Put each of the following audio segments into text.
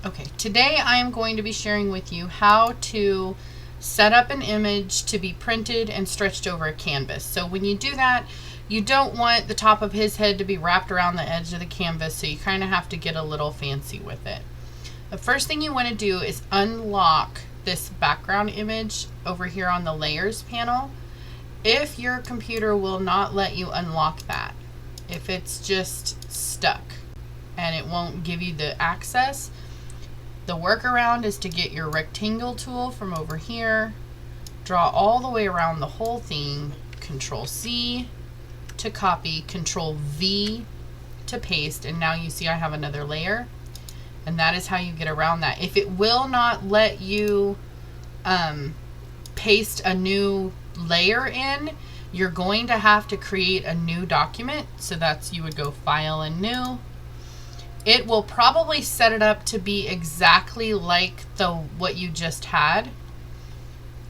Okay, today I am going to be sharing with you how to set up an image to be printed and stretched over a canvas. So when you do that, you don't want the top of his head to be wrapped around the edge of the canvas, so you kind of have to get a little fancy with it. The first thing you want to do is unlock this background image over here on the layers panel. If your computer will not let you unlock that, if it's just stuck and it won't give you the access, the workaround is to get your rectangle tool from over here, draw all the way around the whole thing, Control C to copy, Control V to paste, and now you see I have another layer, and that is how you get around that. If it will not let you paste a new layer in, you're going to have to create a new document. So that's, you would go File and New. It will probably set it up to be exactly like what you just had.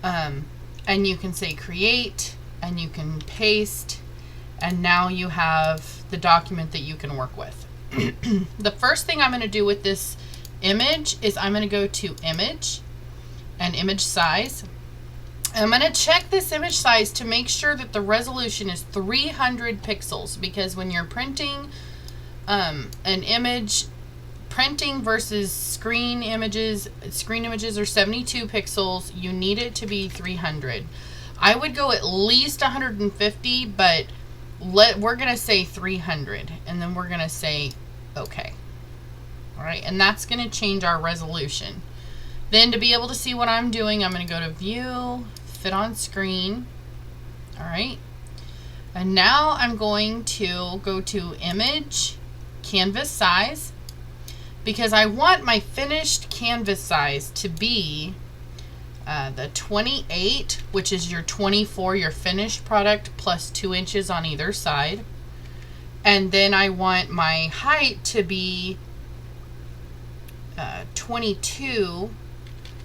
And you can say create, and you can paste, and now you have the document that you can work with. The first thing I'm going to do with this image is I'm going to go to Image and Image Size. And I'm going to check this image size to make sure that the resolution is 300 pixels, because when you're printing an image, printing versus screen images are 72 pixels. You need it to be 300. I would go at least 150, but we're going to say 300, and then we're going to say okay. All right, and that's going to change our resolution. Then to be able to see what I'm doing, I'm going to go to View, Fit on Screen. All right, and now I'm going to go to Image, Canvas Size, because I want my finished canvas size to be the 28, which is your 24, your finished product, plus 2 inches on either side. And then I want my height to be 22,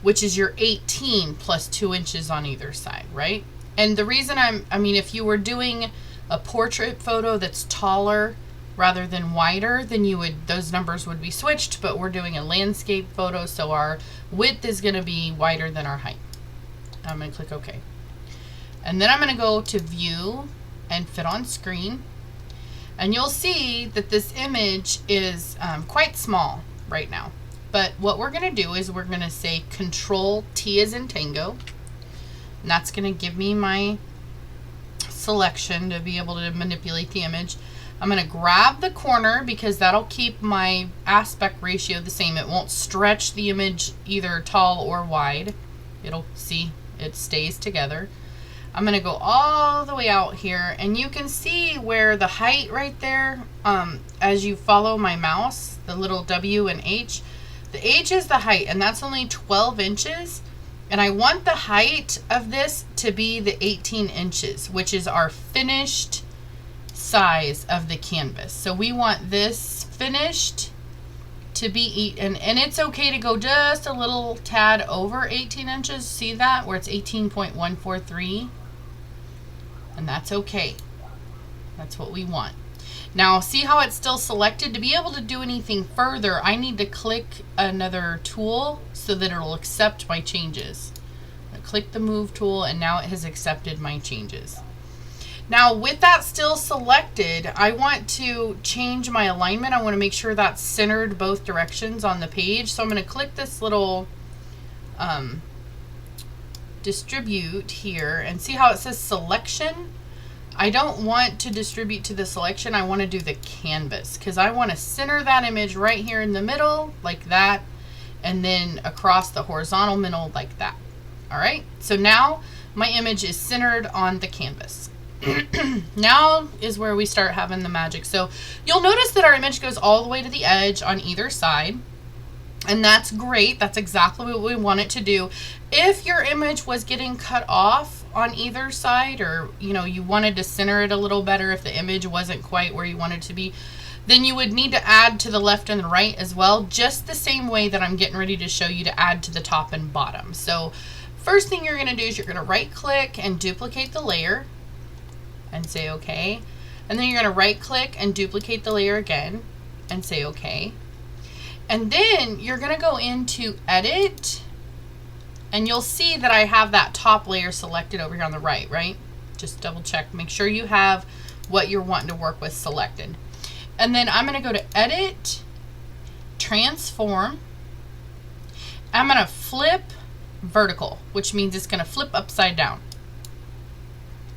which is your 18 plus 2 inches on either side, right? And the reason I mean, if you were doing a portrait photo that's taller rather than wider, then those numbers would be switched, but we're doing a landscape photo, so our width is going to be wider than our height. I'm going to click OK. And then I'm going to go to View and Fit on Screen. And you'll see that this image is quite small right now. But what we're going to do is we're going to say Control T as in Tango. And that's going to give me my selection to be able to manipulate the image. I'm going to grab the corner because that'll keep my aspect ratio the same. It won't stretch the image either tall or wide. It'll, see, it stays together. I'm going to go all the way out here, and you can see where the height right there, as you follow my mouse, the little W and H, the H is the height, and that's only 12 inches. And I want the height of this to be the 18 inches, which is our finished size of the canvas. So we want this finished to be, and it's okay to go just a little tad over 18 inches. See that? Where it's 18.143. And that's okay. That's what we want. Now, see how it's still selected? To be able to do anything further, I need to click another tool so that it'll accept my changes. I click the Move tool, and now it has accepted my changes. Now, with that still selected, I want to change my alignment. I want to make sure that's centered both directions on the page. So I'm going to click this little distribute here, and see how it says selection? I don't want to distribute to the selection. I want to do the canvas, because I want to center that image right here in the middle like that, and then across the horizontal middle like that. All right, so now my image is centered on the canvas. Now is where we start having the magic. So you'll notice that our image goes all the way to the edge on either side, and that's great. That's exactly what we want it to do. If your image was getting cut off on either side, or you wanted to center it a little better, if the image wasn't quite where you wanted it to be, then you would need to add to the left and the right as well, just the same way that I'm getting ready to show you to add to the top and bottom. So first thing you're going to do is you're going to right click and duplicate the layer and say okay, and then you're going to right click and duplicate the layer again and say okay. And then you're going to go into edit, and you'll see that I have that top layer selected over here on the right? Just double check, make sure you have what you're wanting to work with selected. And then I'm going to go to edit, transform. I'm going to flip vertical, which means it's going to flip upside down.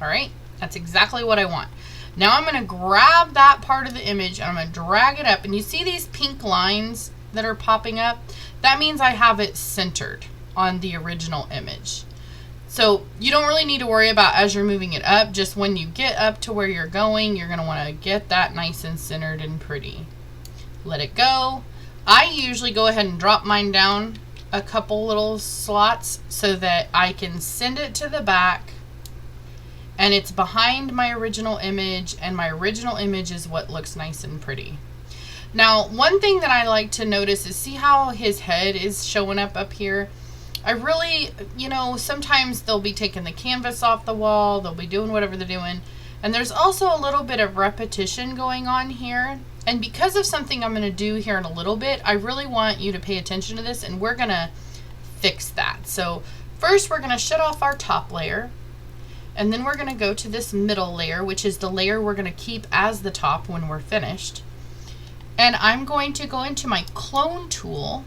All right, that's exactly what I want. Now I'm going to grab that part of the image and I'm going to drag it up, and you see these pink lines that are popping up? That means I have it centered on the original image. So you don't really need to worry about as you're moving it up. Just when you get up to where you're going, you're going to want to get that nice and centered and pretty. Let it go. I usually go ahead and drop mine down a couple little slots so that I can send it to the back, and it's behind my original image, and my original image is what looks nice and pretty. Now, one thing that I like to notice is, see how his head is showing up here? I really, sometimes they'll be taking the canvas off the wall, they'll be doing whatever they're doing, and there's also a little bit of repetition going on here. And because of something I'm going to do here in a little bit, I really want you to pay attention to this, and we're going to fix that. So first we're going to shut off our top layer, and then we're going to go to this middle layer, which is the layer we're going to keep as the top when we're finished. And I'm going to go into my clone tool,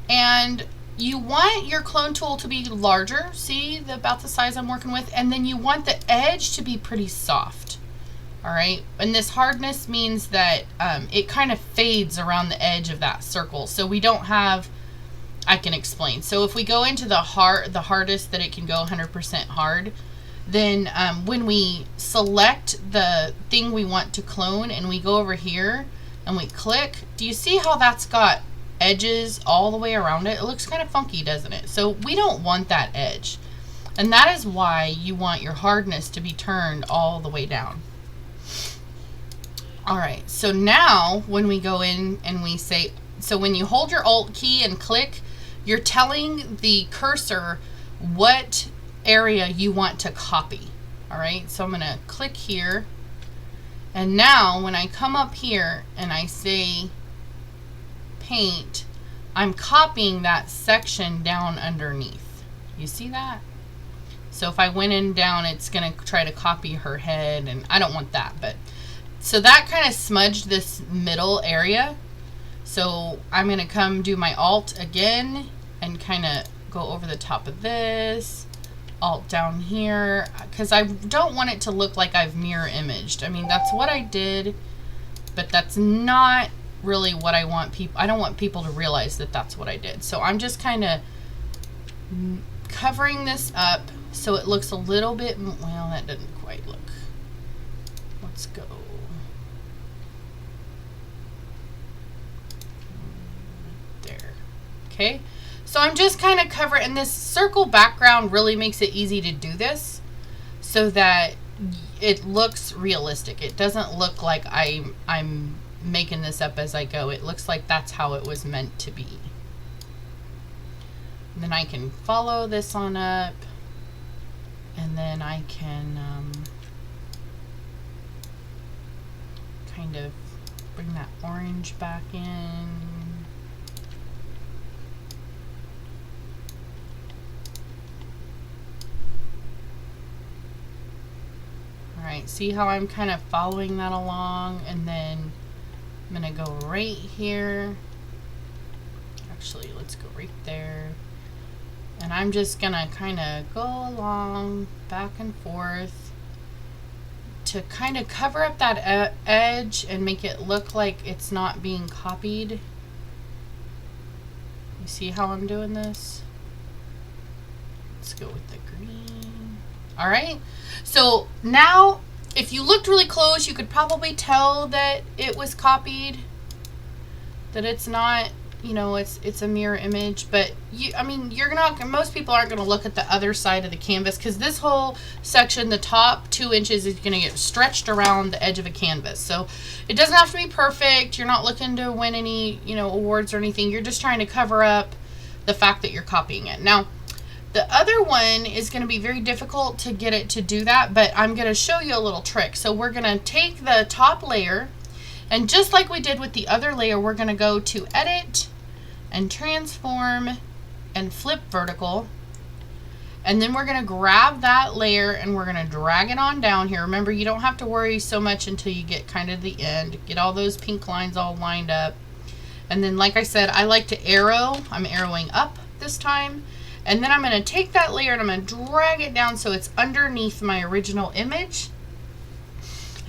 and you want your clone tool to be larger, see about the size I'm working with, and then you want the edge to be pretty soft. All right, and this hardness means that it kind of fades around the edge of that circle, so we don't have, I can explain. So if we go into the hardest that it can go, 100% hard, then when we select the thing we want to clone and we go over here and we click, do you see how that's got edges all the way around it? It looks kind of funky, doesn't it? So we don't want that edge, and that is why you want your hardness to be turned all the way down. All right, so now when we go in and we say, so when you hold your Alt key and click, you're telling the cursor what area you want to copy. All right, so I'm going to click here, and now when I come up here and I say paint, I'm copying that section down underneath. You see that? So if I went in down, it's going to try to copy her head, and I don't want that. But so that kind of smudged this middle area. So I'm going to come do my Alt again and kind of go over the top of this, Alt down here, because I don't want it to look like I've mirror imaged. I mean, that's what I did, but that's not really what I want people. I don't want people to realize that that's what I did. So I'm just kind of covering this up so it looks a little bit, well, that didn't quite look. Let's go. There. Okay. So I'm just kind of covering, and this circle background really makes it easy to do this so that it looks realistic. It doesn't look like I'm making this up as I go. It looks like that's how it was meant to be. And then I can follow this on up, and then I can kind of bring that orange back in. Alright, see how I'm kind of following that along, and then I'm going to go right here. Actually, let's go right there. And I'm just going to kind of go along back and forth to kind of cover up that edge and make it look like it's not being copied. You see how I'm doing this? Let's go with the green. All right. So now, if you looked really close, you could probably tell that it was copied, that it's not, you know, it's a mirror image. But I mean, you're not, most people aren't going to look at the other side of the canvas, because this whole section, the top 2 inches, is going to get stretched around the edge of a canvas. So it doesn't have to be perfect. You're not looking to win any, you know, awards or anything. You're just trying to cover up the fact that you're copying it. Now, the other one is going to be very difficult to get it to do that, but I'm going to show you a little trick. So we're going to take the top layer And just like we did with the other layer, we're going to go to Edit and Transform and Flip Vertical. And then we're going to grab that layer and we're going to drag it on down here. Remember, you don't have to worry so much until you get kind of the end. Get all those pink lines all lined up. And then, like I said, I like to arrow. I'm arrowing up this time. And then I'm going to take that layer and I'm going to drag it down so it's underneath my original image.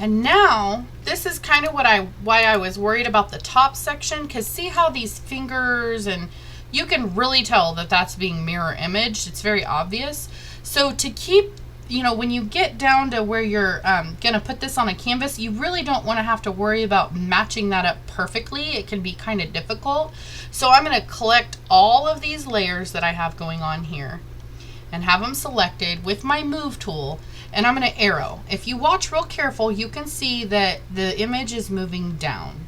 And now, this is kind of why I was worried about the top section, because see how these fingers, and you can really tell that that's being mirror imaged. It's very obvious. So to keep, you know, when you get down to where you're going to put this on a canvas, you really don't want to have to worry about matching that up perfectly. It can be kind of difficult. So I'm going to collect all of these layers that I have going on here and have them selected with my move tool, and I'm going to arrow. If you watch real careful, you can see that the image is moving down.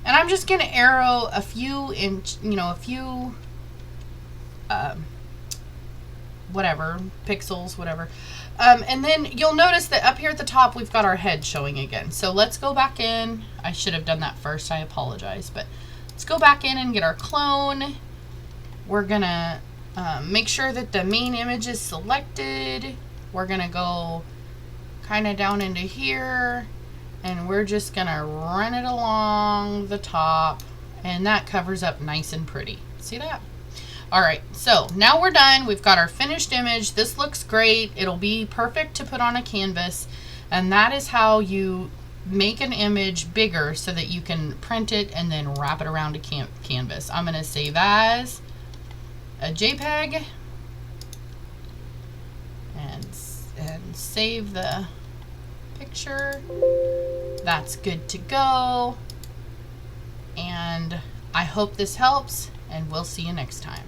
And I'm just going to arrow a few whatever, pixels, whatever. And then you'll notice that up here at the top, we've got our head showing again. So let's go back in. I should have done that first. I apologize. But let's go back in and get our clone. We're going to make sure that the main image is selected. We're going to go kind of down into here. And we're just going to run it along the top. And that covers up nice and pretty. See that? All right, so now we're done. We've got our finished image. This looks great. It'll be perfect to put on a canvas. And that is how you make an image bigger so that you can print it and then wrap it around a canvas. I'm going to save as a JPEG and save the picture. That's good to go. And I hope this helps, and we'll see you next time.